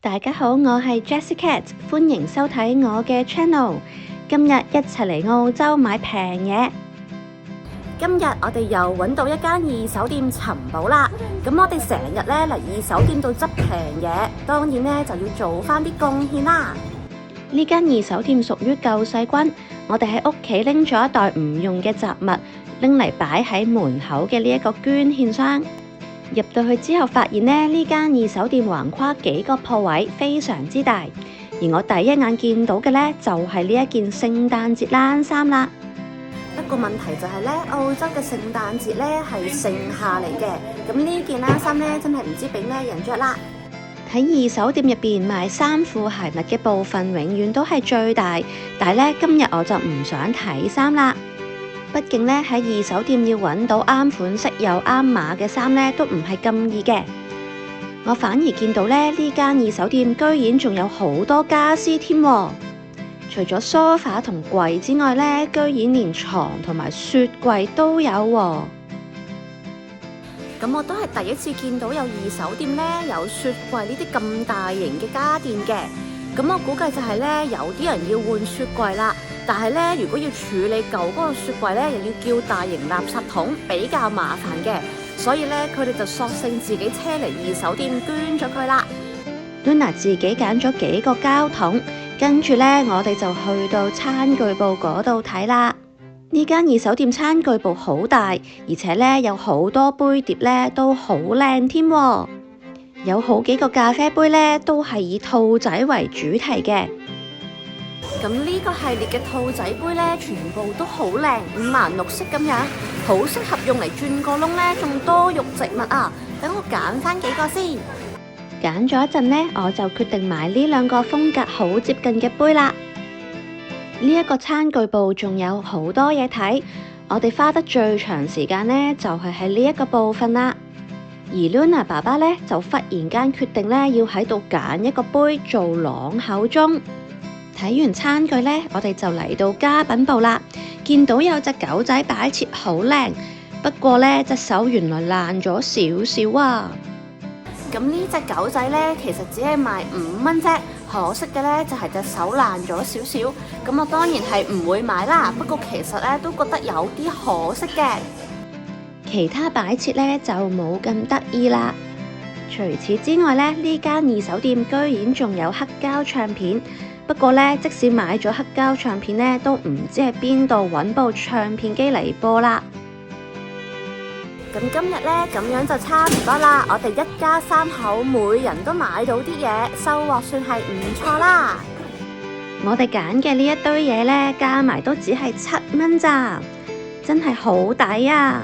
大家好，我係 Jessica， 歡迎收睇我嘅 channel。今日一齊嚟澳洲買平嘢。今日我哋又揾到一間二手店尋寶啦。咁我哋成日咧嚟二手店度執平嘢，當然咧就要做翻啲貢獻啦。呢間二手店屬於救世軍，我哋喺屋企拎咗一袋唔用嘅雜物，拎嚟擺喺門口嘅呢一個捐獻箱。入到去之後，發現呢間二手店橫跨幾個鋪位，非常之大。而我第一眼見到嘅呢，就係呢一件聖誕節冷衫啦。不過問題就係呢，澳洲嘅聖誕節呢係盛夏嚟嘅，咁呢件冷衫呢，真係唔知俾咩人着啦。喺二手店入邊賣衫褲鞋襪嘅部分，永遠都係最大。但係呢，今日我就唔想睇衫啦。畢竟呢，喺二手店要揾到啱款式又啱碼嘅衫呢，都唔係咁易嘅。我反而見到呢間二手店居然仲有好多家私添，除咗梳化同櫃之外呢，居然連床同埋雪櫃都有喎。咁我都係第一次見到有二手店呢有雪櫃呢啲咁大型嘅家電嘅。咁我估計就係呢，有啲人要換雪櫃啦。但係咧，如果要處理舊嗰個雪櫃咧，又要叫大型垃圾桶，比較麻煩嘅，所以咧，佢哋就索性自己車嚟二手店捐咗佢啦。Luna 自己揀咗幾個膠桶，跟住咧，我哋就去到餐具部嗰度睇啦。呢間二手店餐具部好大，而且咧有好多杯碟咧都好靚添，有好幾個咖啡杯咧都係以兔仔為主題嘅。咁呢個系列嘅兔仔杯呢，全部都好靚，五顏六色咁樣，好適合用嚟轉個窿呢，種多肉植物啊！等我揀翻幾個先。揀咗一陣呢，我就決定買呢兩個風格好接近嘅杯啦。呢一個餐具部仲有好多嘢睇，我哋花得最長時間呢，就係喺呢一個部分啦。而 Luna 爸爸呢，就忽然間決定呢，要喺度揀一個杯做朗口鐘。睇完餐具呢，我哋就嚟到家品部啦。見到有隻狗仔擺設好靚，不過呢隻手原來爛咗少少啊。咁呢隻狗仔呢，其實只係賣5蚊啫，可惜嘅呢，就係隻手爛咗少少。咁我當然係唔會買啦。不過其實呢，都覺得有啲可惜嘅。其他擺設呢，就冇咁得意啦。除此之外呢，呢間二手店居然仲有黑膠唱片。不過呢，即使買咗黑膠唱片呢，都唔知喺邊度揾部唱片機嚟播啦。咁今日呢，咁樣就差唔多啦。我哋一家3口每人都買到啲嘢，收穫算係唔錯啦。我哋揀嘅呢一堆嘢呢，加埋都只係7蚊咋，真係好抵啊！